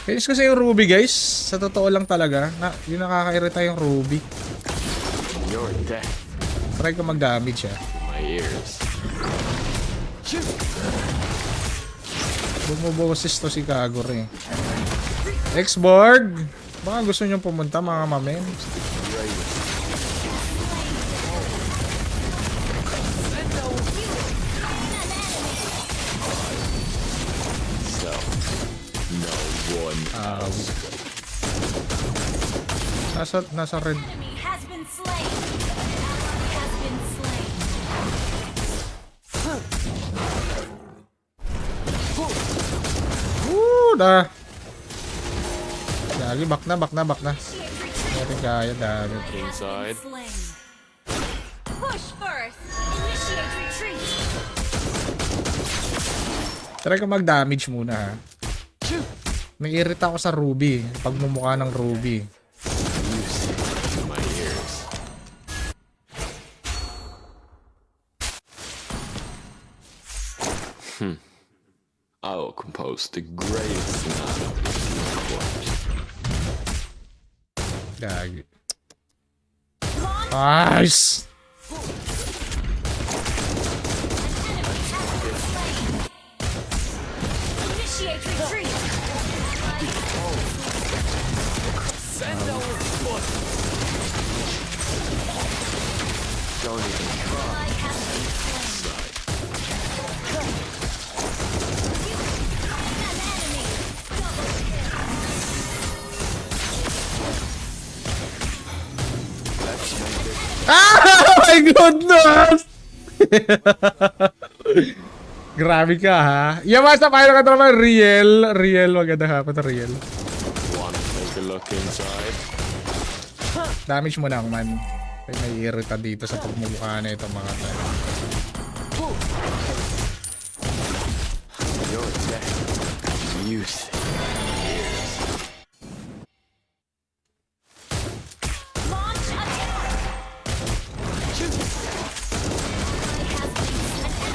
Finish ko sa yung Ruby guys. Sa totoo lang talaga. Yung nakakairita yung Ruby. Your death. Try ko mag-damage My ears. Bumuboses to si Kagor eh. X-Borg! Baka gusto nyo pumunta mga mamen. So, no one. Nasa red. Enemy has been slain. Ally has been slain. Da. Lagi, back na. Natin kaya, dami. Inside. Slain. Push first. Initiate retreat. Try ko mag-damage muna ha. Naiirita ako sa Ruby. Pagmumukha ng Ruby. My ears. I will compose the greatest sonata of the corpse. Gagi. Launch. Nice! Initiate retreat. Don't even try. Ally has been slain. An enemy. Double kill. Let's make it. Oh my goodness! Grabe ka ha. Yamasa, paano ka naman? Real. Maganda hapon na real. Wanna take a look inside? Damage mo lang man. Ay, naiirita dito sa pagmumukha na ito mga tayo. Your death. Music. Launch attack. An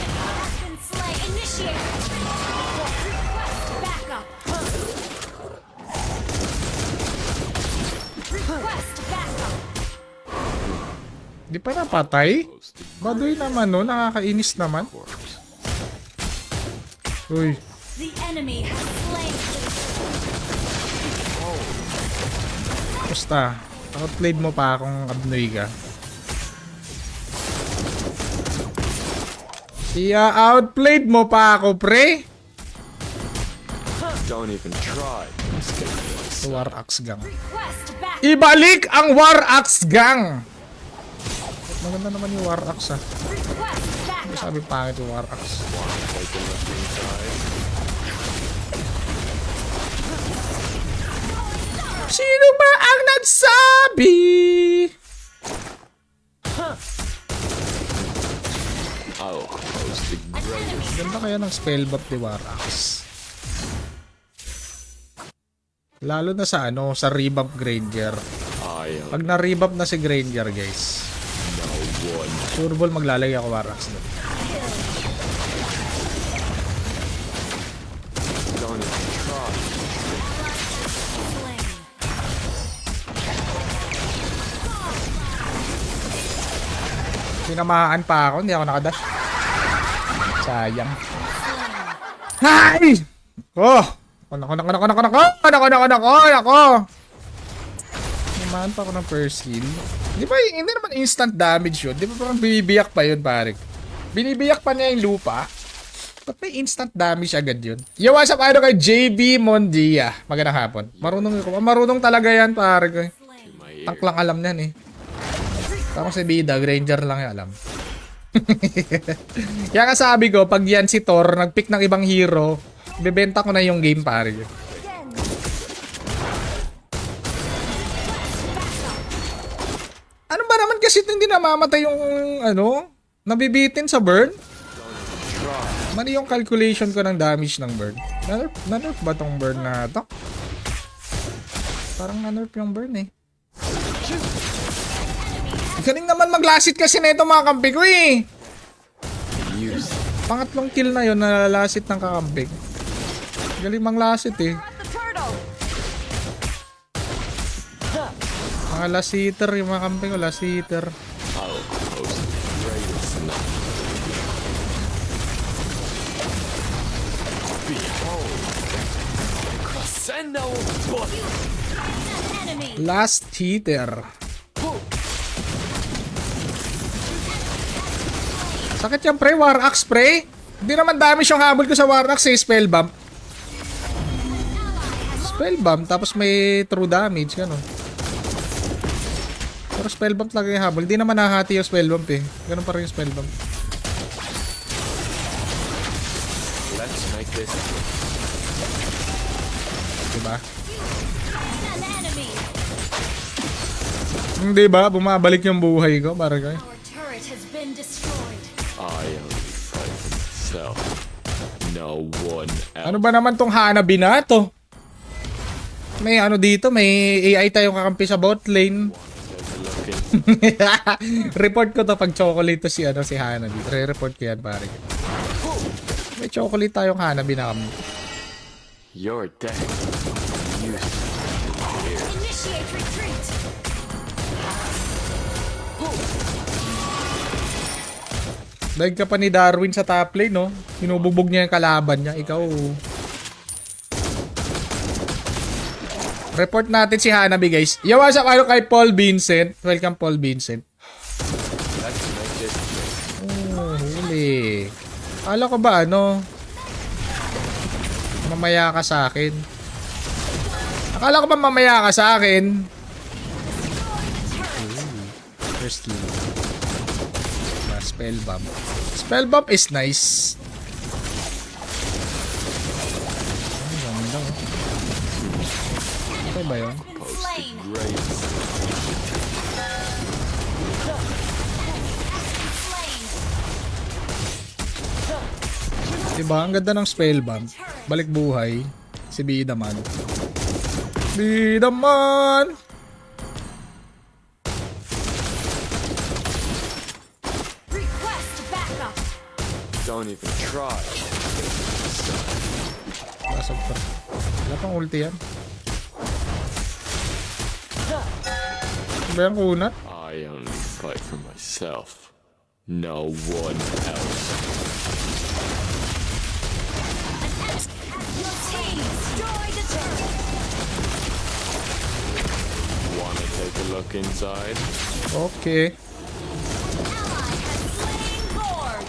enemy has been slain. Initiate retreat. Request backup. Request backup. Di pa napatay? Compose the Baduy naman no, nakakainis naman. corpse. Uy, The enemy has slain. basta. Outplayed mo pa akong abnoy ka. Outplayed mo pa ako, pre! Don't even try. Escape this. War Axe Gang. Request backup. Ibalik ang War Axe Gang! Maganda naman yung War Axe ha. Request backup. Sabi pangit yung War Axe. Wanna take a look inside? Sino ba ang nagsabi? I will compose the greatest. Ganda kaya ng spell buff ni War Axe. Lalo na sa ano, sa revamp Granger. I am Pag na-revamp na si Granger, guys, no one. sure ball maglalagay ako War Axe doon. Don't even try. Slain. Tinamaan pa ako, hindi ako nakadash. Sayang. Hay! Oh! Nako! Tinamaan pa ako ng first kill. Di ba, hindi naman instant damage yun. Di ba parang binibiyak pa yun, pare? Binibiyak pa niya yung lupa. Ba't may instant damage agad yun? Yo, what's up, ano kay JB Mondia? Magandang hapon. Marunong talaga yan, pare ko. Slain. My ears. Tank lang alam niyan eh. Tapos si Bida, Granger lang yung alam. Kaya nga sabi ko, pag yan si Thor, nag-pick ng ibang hero, bebenta ko na yung game, pare. Again. Ano ba naman kasi hindi namamatay yung, ano, nabibitin sa burn? Mali yung calculation ko ng damage ng burn. Nanerf ba tong burn na to? Parang nanerf yung burn eh. Galing naman maglasit kasi na ito mga kampi ko eh. Music. Pangatlong kill na yun, nalalasit ng kakampi. Galing manglasit eh. The turtle. Mga last hitter, yung mga kampi ko, last hitter. I'll compose the greatest night. Behold, crescendo body. An enemy. Last hitter. Sakit yan, pre. War Axe, pre. Hindi naman damage yung habol ko sa War Axe, eh. Spell bump. Spell bump, tapos may true damage, gano'n. Pero spell bump talaga yung habol. Hindi naman nahati yung spell bump, eh. Gano'n pa rin yung spell bump. Let's make this Diba? An enemy. Hindi ba? Bumabalik yung buhay ko. Para kayo. Our turret has been destroyed. I only fight for myself. No one else. Ano ba naman tong Hanabi na to? May ano dito, may AI tayong kakampi sa bot lane. Take a look in. Report ko to pag chocolate to si Hanabi. Re-report ko yan, pare. May chocolate tayong Hanabi na kampi. Your death. Initiate retreat. Dahil ka pa ni Darwin sa top lane, no? Sinubugbog niya yung kalaban niya. Ikaw. Report natin si Hanabi, guys. Yo, what's up? Ano kay Paul Vincent? Welcome, Paul Vincent. Let's make this Oh, huli. Kala ko ba, ano? Mamaya ka sa akin. Akala ko ba mamaya ka sa akin? Firstly. Spell bump. Spell bump is nice. Ang ganda, oh. Ito ba yun? Been slain. greatest. Slain. Diba? Ang ganda ng spell bump. Balik buhay. Si Bidaman. Bidaman! Request backup. Don't even try. Pasok pa. Wala pang ulti yan. Ano ba yung kunat? I only fight for myself. No one else. Your team destroyed the turret. Wanna take a look inside? Okay. Ally has slain Lord.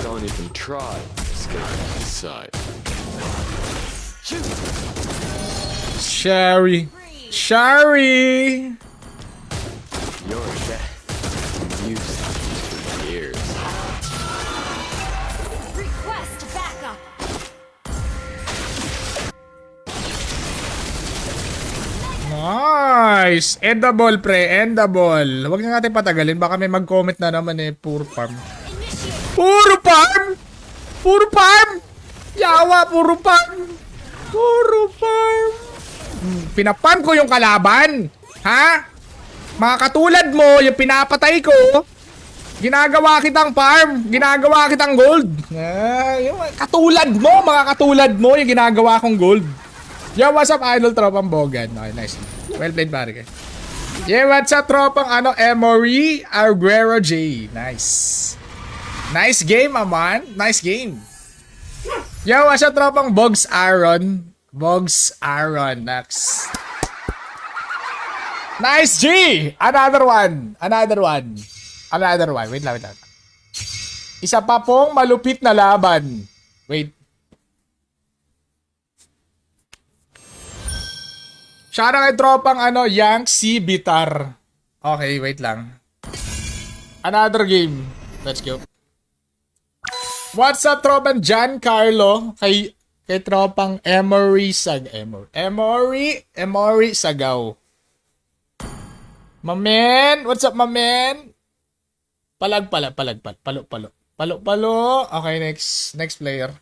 Don't even try. Escape inside. Shari. Shari! Your death. Music for years. Request backup. Nice! Endable, pre. Endable. Huwag na natin patagalin. Baka may mag-comment na naman eh. Puro farm. Initiate. Puro farm! Puro farm! Yawa, puro farm! Puro farm! Pinafarm ko yung kalaban. Ha? Mga katulad mo, yung pinapatay ko, ginagawa kitang farm. Ginagawa kitang gold. Yung katulad mo, mga katulad mo, yung ginagawa kong gold. Yo, what's up, idol tropang Bogan? Okay, nice. Well played, pare. Yeah, what's up, tropang Emory Aguero J. Nice. Nice game, aman. Nice game. Yo, what's up, tropang Bogs Aaron? Bogs Aaron, next. Nice, G! Another one. Another one. Another one. Wait lang, wait lang. Isa pa pong malupit na laban. Wait. Siya na kay tropang Yang C. Bitar. Okay, wait lang. Another game. Let's go. What's up, tropang Giancarlo? Kay tropang Emory Sagaw. Mamen, what's up, mamen? Palo. Okay, next player.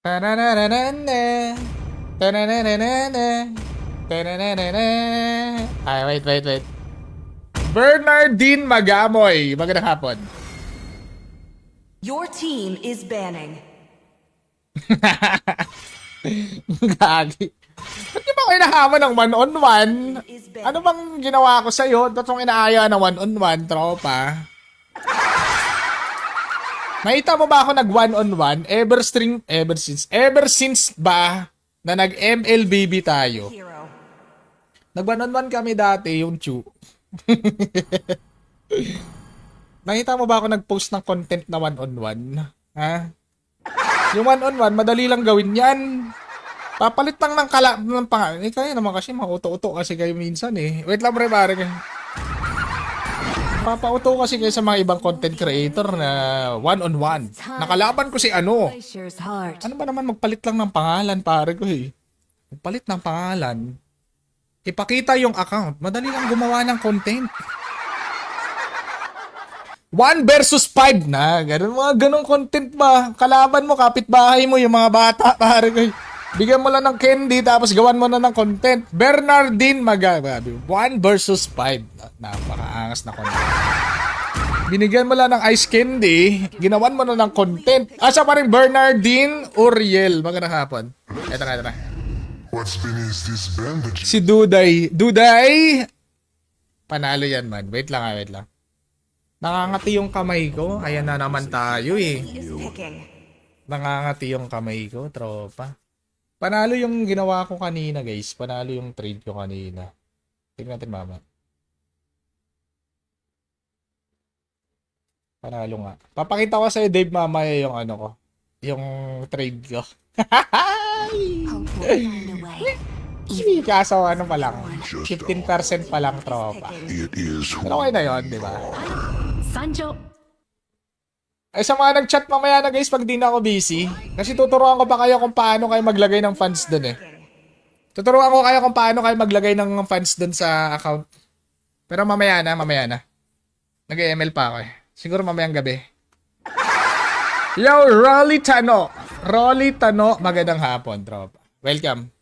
Tanananana. Tanananana. Tanananana. Ay, wait. Bernardine Magamoy. Magandang hapon. Your team is banning. Gagi. Ba't di ba ko inahaman ng one-on-one? Ano bang ginawa ko sa'yo? Ba't mong inaaya ng one-on-one, tropa? Nakita mo ba ako nag one-on-one? Ever since ba na nag-MLBB tayo? Hero. Nag one-on-one kami dati, yung Chu. Nakita mo ba ako nag-post ng content na one-on-one? Ha? Yung one-on-one, madali lang gawin yan. Papalit lang ng pangalan. Kaya naman kasi mauto-uto kasi kayo minsan eh. Wait lang pare. Papauto kasi kayo sa mga ibang content creator na one-on-one. Nakalaban ko si ano. Glaciers heart. Ano ba naman magpalit lang ng pangalan pare ko eh. Magpalit ng pangalan. Ipakita yung account. Madali lang gumawa ng content. 1 versus 5 na. Ganun content ba? Kalaban mo, kapitbahay mo, yung mga bata pare ko eh. Bigyan mo lang ng candy tapos gawan mo na ng content. Bernardine Magabi. 1 versus 5. Napakaangas na content. Binigyan mo lang ng ice candy, ginawan mo na ng content. Asa pa rin Bernardine Uriel. Magandang hapon. Ito na. What spin is this bandage? Si Duday. Duday! Panalo yan man. Wait lang. Nakangati yung kamay ko. Ayan na naman tayo eh. Is picking. Nakangati yung kamay ko, tropa. Panalo yung ginawa ko kanina, guys. Panalo yung trade ko kanina. Tingnan natin, mama. Panalo nga. Papakita ko sa'yo, Dave, mamaya yung ano ko. Yung trade ko. Hope will find a way. Kaso ano pa lang. 15% pa lang, tropa. It is who Pero okay na yun, di ba? Sanjo. Ay, sa mga nag-chat mamaya na guys, pag di na ako busy. Kasi tuturuan ko pa kayo kung paano kayo maglagay ng funds dun eh. Tuturuan ko kayo kung paano kayo maglagay ng funds dun sa account. Pero mamaya na. Nag-ML pa ako eh. Siguro mamayang gabi. Yo, Rolly Tano, magandang hapon, tropa. Welcome.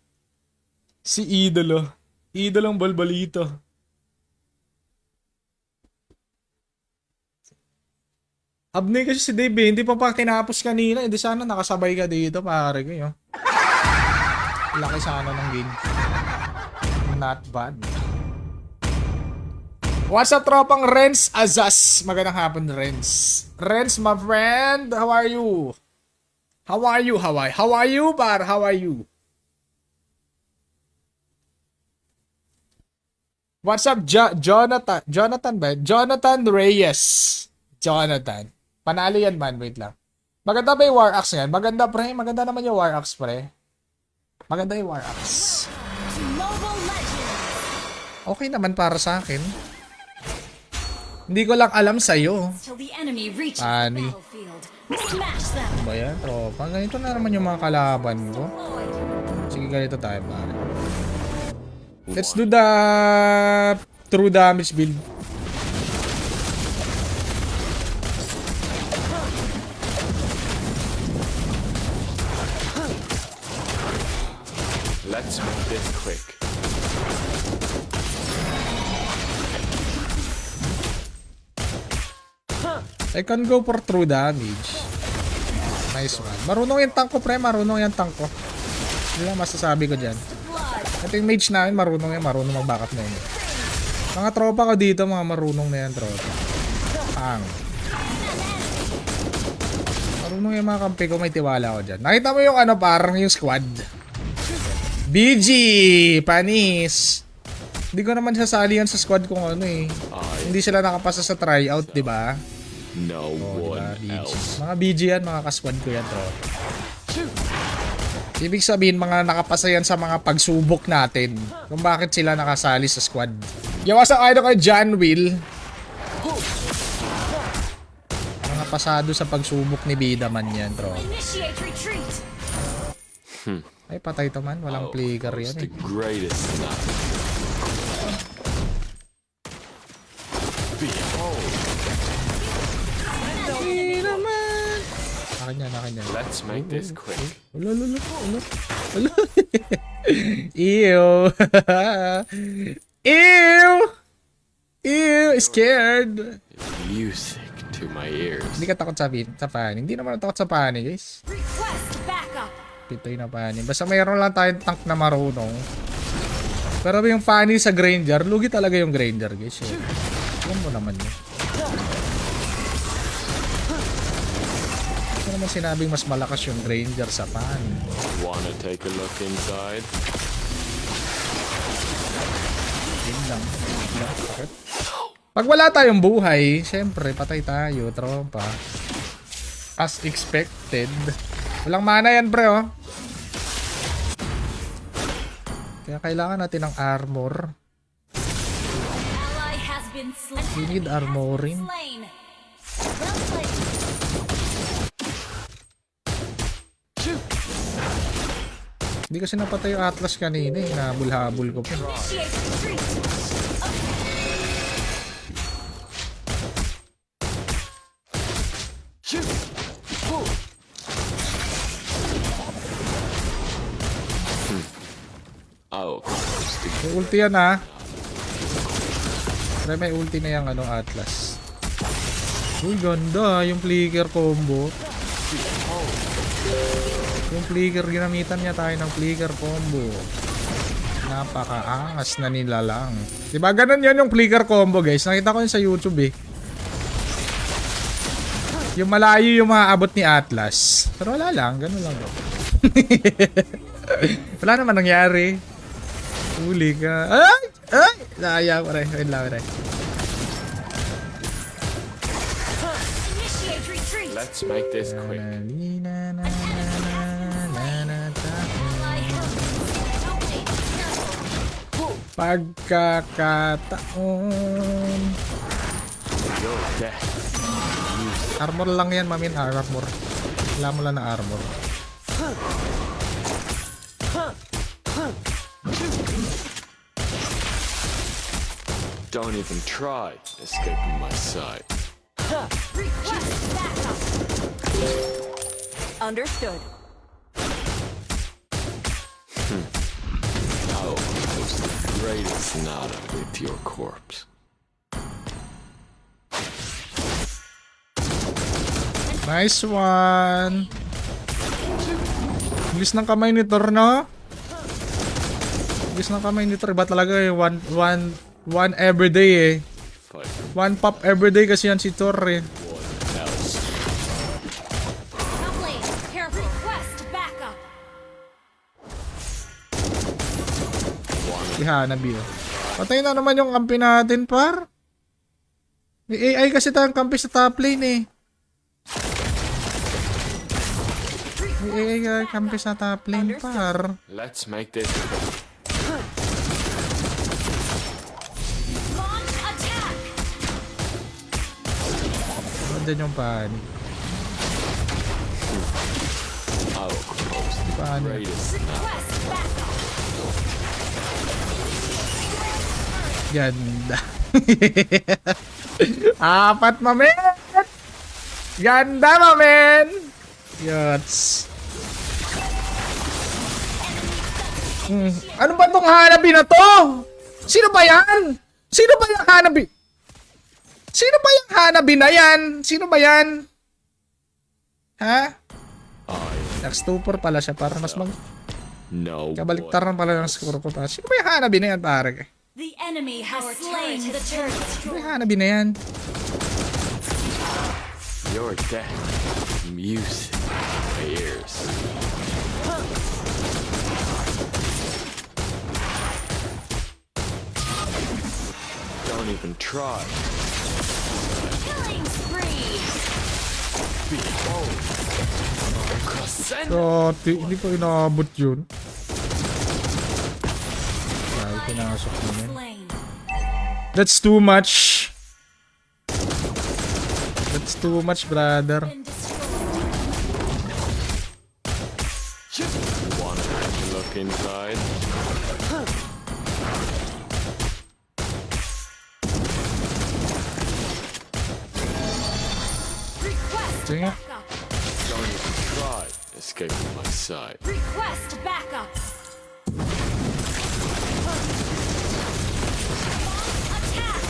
Si Idolong Bolbolito. Abnay kasi si Dave eh. Hindi pa tinapos kanina. Hindi sana nakasabay ka dito, pare ko yun. Laki sana ng game. Not bad. What's up, tropang Renz Azaz? Magandang hapon, Renz. Renz, my friend. How are you? How are you, par? How are you? What's up, Jonathan? Jonathan ba? Jonathan Reyes. Jonathan. Panalo yan, man. Wait lang. Maganda ba yung War Axe yan? Maganda, pre. Maganda naman yung War Axe, pre. Maganda yung War Axe. Mobile Legends. Okay naman para sa akin. Hindi ko lang alam sa'yo. Till the enemy reaches the Ani. battlefield. Smash them. Ba yan, tropa? Ganito na naman yung mga kalaban ko. Deployed. Sige, ganito tayo, pare. Let's do the true damage build. Let's make this quick. I can go for true damage. Nice one. Marunong yung tank ko, pre. Marunong yung tank ko. Hindi lang masasabi ko dyan. Ito yung mage namin, marunong mag-backup na yun. Mga tropa ko dito, mga marunong na yan, tropa. Pang. Marunong yung mga kampi ko, may tiwala ko dyan. Nakita mo yung ano, parang yung squad. BG! Panis! Hindi ko naman sasali yan sa squad kung ano eh. Hindi sila nakapasa sa tryout, di ba? No one else. Mga BG yan, mga kasquad ko yan, tropa. Ibig sabihin, mga nakapasa yan sa mga pagsubok natin. Kung bakit sila nakasali sa squad. Yung asa kayo kay John Will. Mga pasado sa pagsubok ni Bidaman yan, tropa. Initiate retreat. Ay, patay to man. Walang player yan The eh. greatest knife. Behold. Akin yan. Let's make this quick. Ulo. Ew. Ew, scared. Music to my ears. Hindi ka takot sa pani. Hindi naman takot sa pani, guys. Request backup. Pitoy na pani. Basta mayroon lang tayong tank na marunong. Pero yung pani sa Granger, lugi talaga yung Granger, guys. Alam mo naman yun. Ito naman sinabing mas malakas yung Granger sa pani. Wanna take a look inside? Yun lang. Bakit? Pag wala tayong buhay, syempre, patay tayo, tropa. As expected. Walang mana yan, pre, oh. Kaya kailangan natin ng armor. Ally has been slain. We need armoring. Slain. Well played. Hindi kasi napatay yung Atlas kanina, eh. Nabulhabol ko pa. Initiate retreat. I'll compose the May ulti yan, ha. Try may ulti na yung Atlas. Uy, ganda. Yung flicker combo. Yung flicker, ginamitan niya tayo ng flicker combo. Napakaangas na nila lang. Diba ganun yun yung flicker combo, guys? Nakita ko yun sa YouTube, eh. Yung malayo yung maaabot ni Atlas. Pero wala lang, ganun lang. Wala naman nangyari. Huli ka. Ay! Ay! Naaya ko rin. Wait lang, rin. Initiate retreat. Let's make this quick. Ally has been slain. Okay, careful. Pagkakataon. Your death. Armor lang yan, mamin. Armor. Wala mo lang na armor. Don't even try escaping my sight. Request backup. Understood. I'll compose the greatest nada with your corpse. Nice one. Bilis ng kamay ni Thor, no? Bilis ng kamay ni Thor. Iba talaga eh. One everyday eh. Fight One pop everyday kasi yan si Thor eh. what else? Top lane, careful. Request backup. Si Hanabi oh. Patay na naman yung kampi natin, par. May AI kasi tayong kampi sa top lane eh. May AI kampi sa top lane, par. Let's make this quick. Launch attack. Nandiyan yung pani. I'll compose the Paano? greatest nada. Request backup. Ganda. Apat, mamen! Ganda, mamen! Yots. Ano ba tong Hanabi na to? Sino ba yan? Sino ba yung Hanabi? Sino ba yung Hanabi na yan? Sino ba yan? Ha? Nag-stupor pala siya para mas mag... No Kabaliktaran pala ng score ko pa. Sino ba yung Hanabi na yan, pare? The enemy has slain the turret. Sino ba yung Hanabi na yan? Your death. Music in my ears. Don't even try. Killing spree. Behold. Crescendo. So, hindi pa inaabot yun. Ay, pinasok mo yan. Slain. That's too much. That's too much, brother. Been destroyed. Wanna take a look inside? Request Sige nga. backup. Don't even escaping my sight. Request backup. Attack.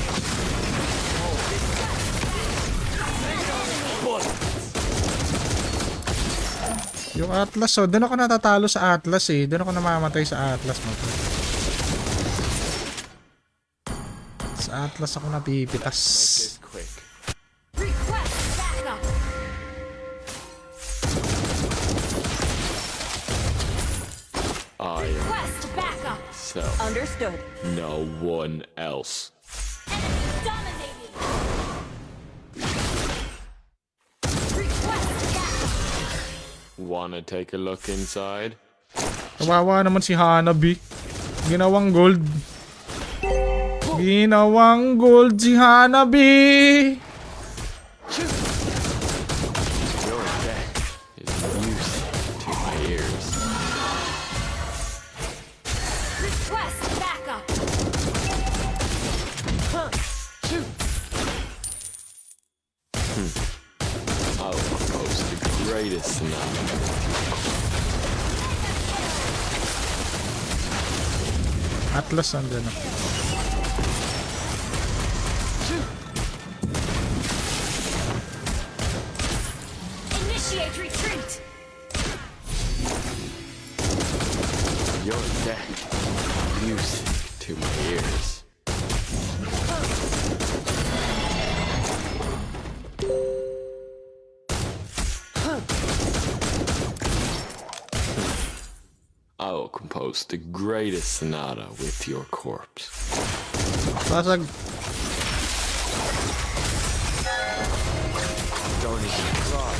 Yung Atlas, oh. Doon ako natatalo sa Atlas eh. Doon ako namamatay sa Atlas. Sa Atlas ako napipitas. This quick. Request backup. I am Request backup. so Understood. no one else. Enemy dominating. Request backup. Wanna take a look inside? Kawawa naman si Hanabi. Ginawang gold. Ginawang gold si Hanabi. Your death is music to my ears. Request backup. I will compose the greatest sonata. Atlas andun. Initiate retreat. Your death is music to my ears. I will compose the greatest sonata with your corpse. Basag. Don't even try.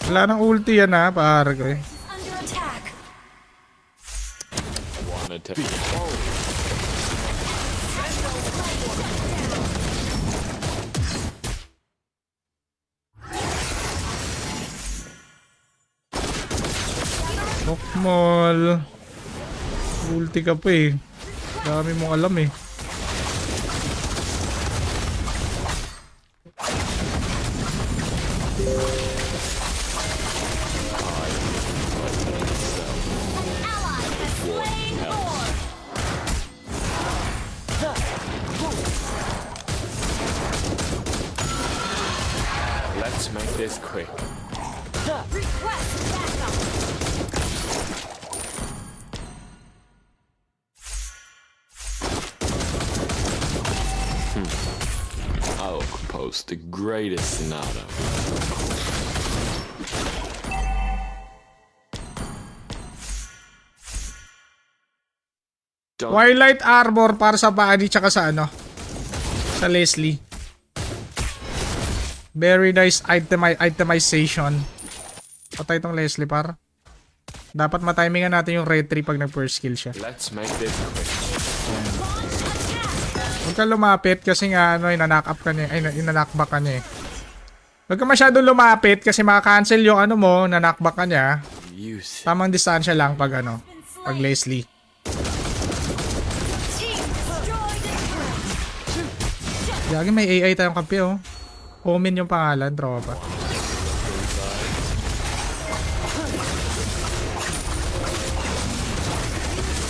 Wala nang ulti yan ha, pare. Under attack. Wanna take? Mokmol. Ulti ka pa eh. Dami mong alam eh. Ally has slain Thor. Let's make this quick. Request backup. I will compose the greatest sonata. Don't Twilight Armor para sa Buddy tsaka sa ano. Sa Leslie. Very nice itemization. Patay tong Leslie par. Dapat matimingan natin yung retry pag nag-first skill siya. let's make this quick. Launch attack. Huwag ka lumapit kasi nga ano, ina-knock up ka niya. Ay, ina-knockback ka niya eh. Huwag ka masyadong lumapit kasi maka-cancel yung ano mo, na-knockback ka niya. Use it. Tamang distansya lang pag ano, pag Leslie. Team destroyed a turret. Yagi may AI tayong kampi oh. Omen yung pangalan, tropa.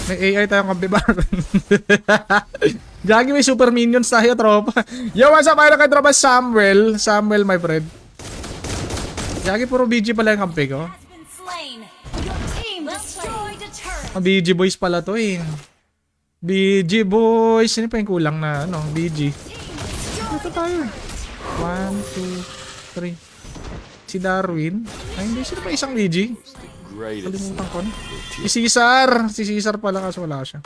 May AI tayong kampi ba? Gagi may super minions tayo, tropa. Yo, what's up? Ayun ka, tropa. Samuel. Samuel, my friend. Gagi puro BG pala yung kampi ko. Has been slain. Your team destroyed a turret. Ah, BG boys pala to eh. BG boys. Sino pa yung kulang na ano? BG. Ito tayo. 1, 2, 3. Si Darwin. Ay, hindi. Sino pa isang BG? Greatest Kalimutan ko na. with Si Caesar. Si Caesar pala kasi wala siya.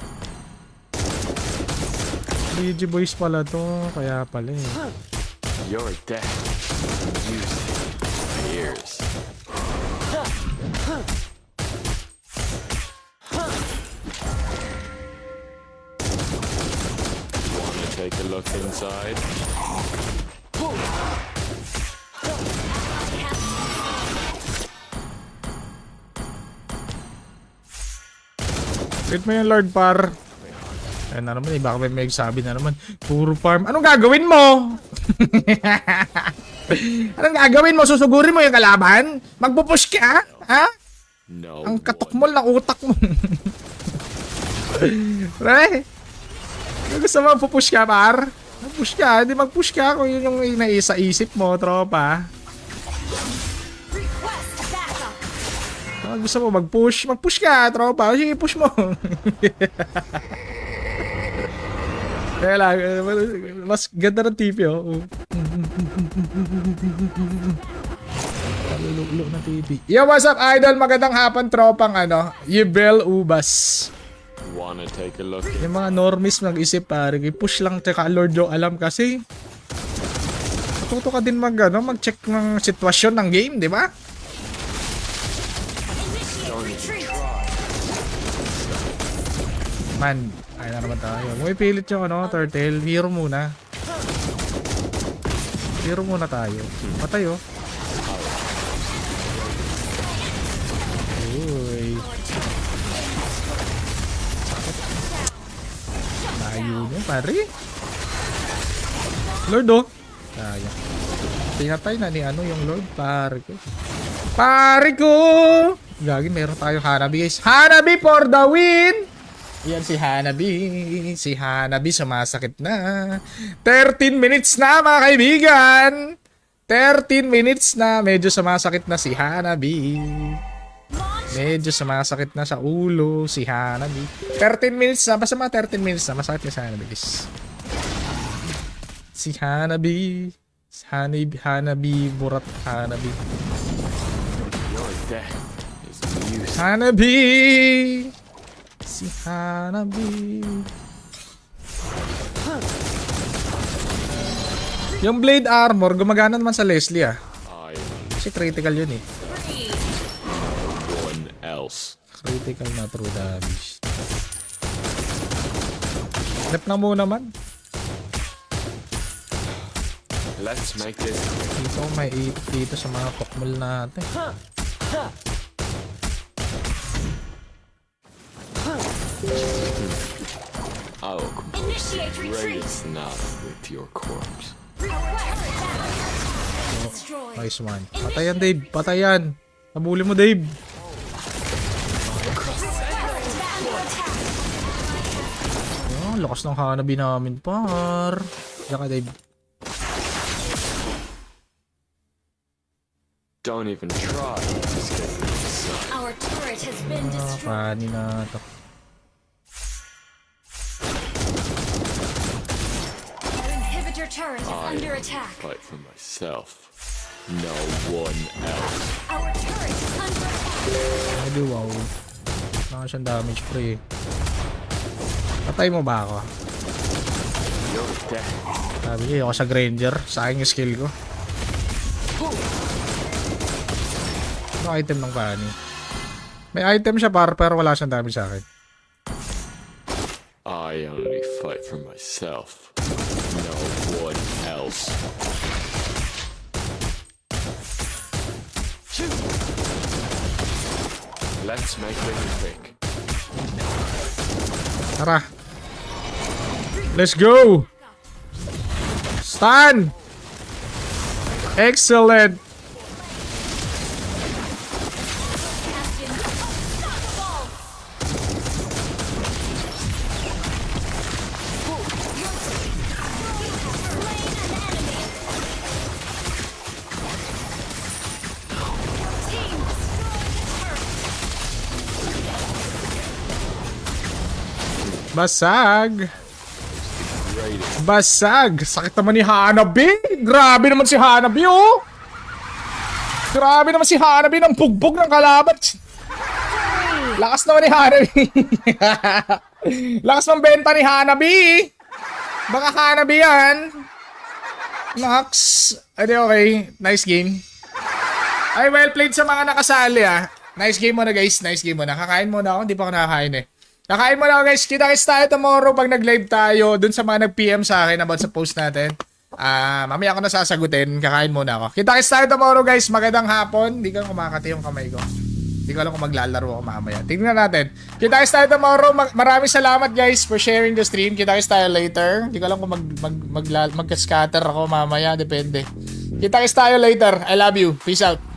BG boys pala to. Kaya pala eh. your death. Use it. My ears. Wanna take a look inside? Wait mo yung Lord Par. Ayan na naman eh. Baka may magsabi na naman. Puro farm. Anong gagawin mo? Anong gagawin mo? Susugurin mo yung kalaban? Magpupush ka? Ha? No Ang one katukmol ng utak mo. Pre, gusto mo magpupush ka, par? Magpush ka, hindi magpush ka kung yun yung inaisa-isip mo, tropa. Request backup. Gusto mo mag-push? Mag-push ka, tropa. Sige, push mo. Kaya lang, mas ganda ng TV, oh. Luluk na TV. Yo, what's up, idol? Magandang hapon, tropang Yibel Ubas. wanna take a look. Yung mga normies nag-isip, pare, push lang, tsaka Lord Joe alam kasi. Matuto ka din mag-check ng sitwasyon ng game, di ba? Initiate retreat. Man, ayun na naman tayo. Kung ipilit yung turtle, hero muna. Hero muna tayo. Patay, oh. Uy. Layo niya, pare. Lord, oh. Sayang. Pinatay na ni yung Lord, pare ko. Pare ko! Gagi, meron tayong Hanabi, guys. Hanabi for the win! Yan si Hanabi. Si Hanabi sumasakit na. 13 minutes na, mga kaibigan. 13 minutes na. Medyo sumasakit na si Hanabi. Medyo sumasakit na sa ulo si Hanabi. 13 minutes na. Basta mga 13 minutes na. Masakit na si Hanabi, guys. Si Hanabi. Hanabi. Burat Hanabi. Your death is music. Hanabi. Si Hanabi. Yung blade armor, gumagana naman sa Leslie, ah. I Kasi critical yun, eh. am one else. Critical na true damage. Rep na muna man. Let's make this. Dito may 8 dito sa mga kokmol natin. I will compose Initiate the retreat. greatest night with your corpse. Request backup. Destroy. Nice one. Patayan, Dave. Patayan. Nabuli mo, Dave. Oh, lakas ng Hanabi namin, par. Diyan ka, Dave. Don't even try to escape the sun. Our turret has been destroyed. Pani na to. Our inhibitor turret is I under only attack. fight for myself. No one else. Our turret is under attack. Ay, di wow. Wala siyang damage pre. Patay mo ba ako? Your death. Sabi niya, ako sa Granger. Sayang yung skill ko. Ano item ng Pani? May item siya pero wala siyang damage sa akin. I only fight for myself. No one else. Let's make this quick. Tara. Let's go! Stun! Excellent! Basag! Basag! Sakit naman ni Hanabi! Grabe naman si Hanabi, oh! Grabe naman si Hanabi ng bugbog ng kalaban! Lakas naman ni Hanabi! Lakas ng benta ni Hanabi! Baka Hanabi yan! Max! Edi okay, nice game. Ay, well played sa mga nakasali, ah. Nice game muna, guys. Nice game muna. Kakain muna ako, hindi pa ako nakakain, eh. Nakain mo na, guys. Kita-kits tayo tomorrow pag nag-live tayo dun sa mga nag-PM sa akin about sa post natin. Mamaya ako na sasagutin. Kakain muna ako. Kita-kits tayo tomorrow, guys. Magandang hapon. Hindi ka kumakati yung kamay ko. Hindi ko alam kung maglalaro ako mamaya. Tingnan natin. Kita-kits tayo tomorrow. Maraming salamat, guys, for sharing the stream. Kita-kits tayo later. Hindi ko alam kung mag-scatter ako mamaya. Depende. Kita-kits tayo later. I love you. Peace out.